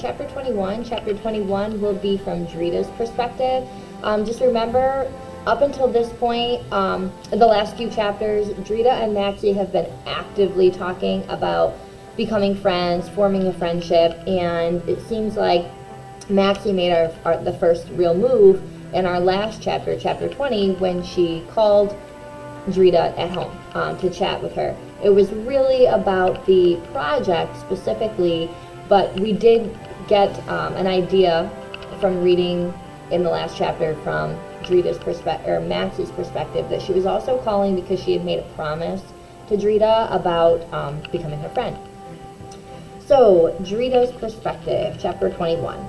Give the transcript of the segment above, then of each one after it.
chapter 21. Chapter 21 will be from Drita's perspective. Just remember, up until this point, the last few chapters, Drita and Maxie have been actively talking about becoming friends, forming a friendship, and it seems like Maxie made the first real move in our last chapter, chapter 20, when she called Drita at home to chat with her. It was really about the project specifically, but we did get an idea from reading in the last chapter from Drita's perspective, or Maxie's perspective, that she was also calling because she had made a promise to Drita about becoming her friend. So, Drita's perspective, chapter 21.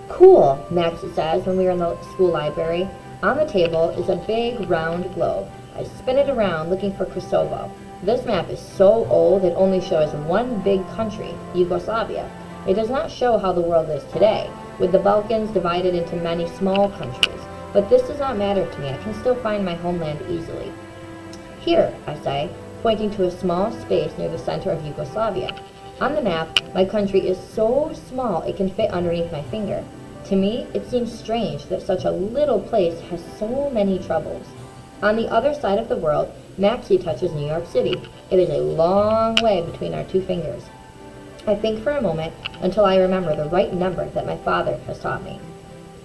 Cool, Maxie says when we were in the school library. On the table is a big round globe. I spin it around looking for Kosovo. This map is so old it only shows one big country, Yugoslavia. It does not show how the world is today, with the Balkans divided into many small countries. But this does not matter to me. I can still find my homeland easily. Here, I say, pointing to a small space near the center of Yugoslavia. On the map, my country is so small it can fit underneath my finger. To me, it seems strange that such a little place has so many troubles. On the other side of the world, Maxie touches New York City. It is a long way between our two fingers. I think for a moment until I remember the right number that my father has taught me.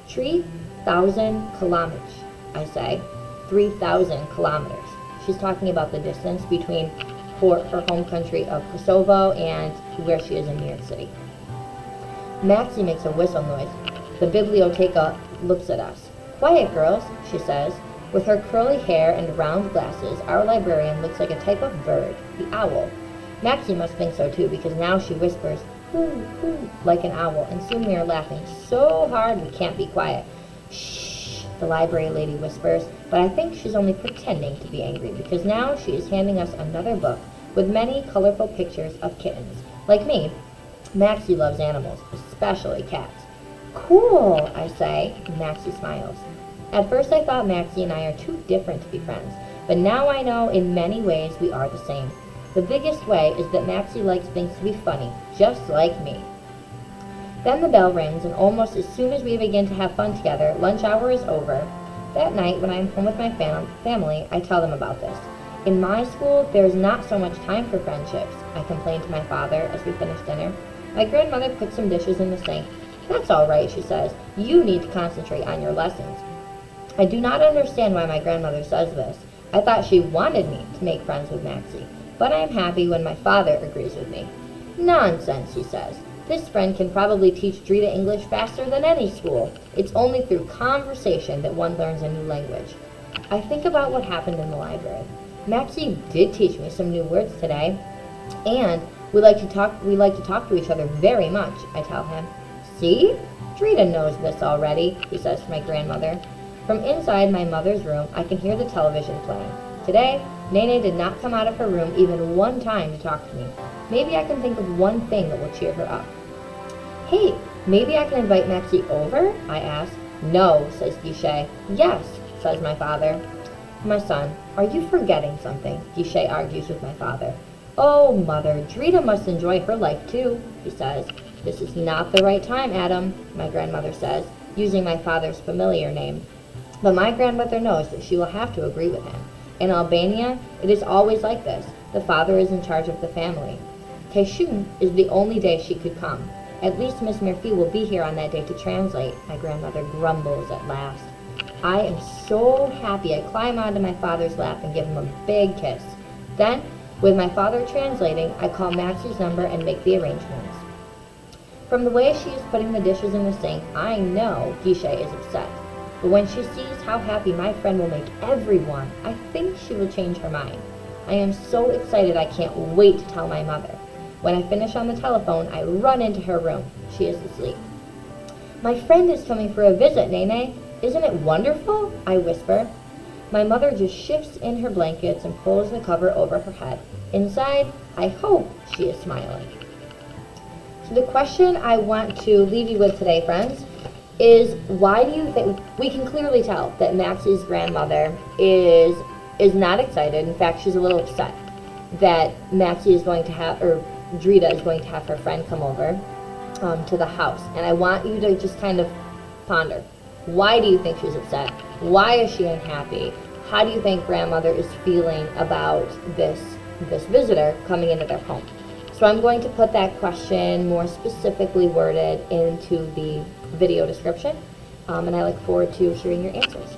3,000 kilometers, I say. 3,000 kilometers. She's talking about the distance between her home country of Kosovo and where she is in New York City. Maxie makes a whistle noise. The biblioteca looks at us. Quiet, girls, she says. With her curly hair and round glasses, our librarian looks like a type of bird, the owl. Maxie must think so too, because now she whispers, hoo, hoo, like an owl, and soon we are laughing so hard we can't be quiet. Shh, the library lady whispers, but I think she's only pretending to be angry, because now she is handing us another book with many colorful pictures of kittens. Like me, Maxie loves animals, especially cats. Cool, I say, and Maxie smiles. At first I thought Maxie and I are too different to be friends, but now I know in many ways we are the same. The biggest way is that Maxie likes things to be funny, just like me. Then the bell rings, and almost as soon as we begin to have fun together, lunch hour is over. That night, when I am home with my family, I tell them about this. In my school, there is not so much time for friendships, I complain to my father as we finish dinner. My grandmother puts some dishes in the sink. That's all right, she says. You need to concentrate on your lessons. I do not understand why my grandmother says this. I thought she wanted me to make friends with Maxie, but I am happy when my father agrees with me. Nonsense, he says. This friend can probably teach Drita English faster than any school. It's only through conversation that one learns a new language. I think about what happened in the library. Maxie did teach me some new words today, and we like to talk to each other very much, I tell him. See? Drita knows this already, he says to my grandmother. From inside my mother's room, I can hear the television playing. Today, Nene did not come out of her room even one time to talk to me. Maybe I can think of one thing that will cheer her up. Hey, maybe I can invite Maxie over? I ask. No, says Guichet. Yes, says my father. My son, are you forgetting something? Guichet argues with my father. Oh, Mother, Drita must enjoy her life too, he says. This is not the right time, Adam, my grandmother says, using my father's familiar name. But my grandmother knows that she will have to agree with him. In Albania, it is always like this. The father is in charge of the family. Keshun is the only day she could come. At least Miss Murphy will be here on that day to translate, my grandmother grumbles at last. I am so happy I climb onto my father's lap and give him a big kiss. Then, with my father translating, I call Maxie's number and make the arrangements. From the way she is putting the dishes in the sink, I know Guichet is upset. But when she sees how happy my friend will make everyone, I think she will change her mind. I am so excited I can't wait to tell my mother. When I finish on the telephone, I run into her room. She is asleep. My friend is coming for a visit, Nene. Isn't it wonderful? I whisper. My mother just shifts in her blankets and pulls the cover over her head. Inside, I hope she is smiling. So the question I want to leave you with today, friends, is why do you think, we can clearly tell that Maxie's grandmother is not excited. In fact, she's a little upset that Maxie is going to have, or Drita is going to have her friend come over. to the house. And I want you to just kind of ponder. Why do you think she's upset? Why is she unhappy? How do you think grandmother is feeling about this visitor coming into their home? So I'm going to put that question more specifically worded into the video description, and I look forward to hearing your answers.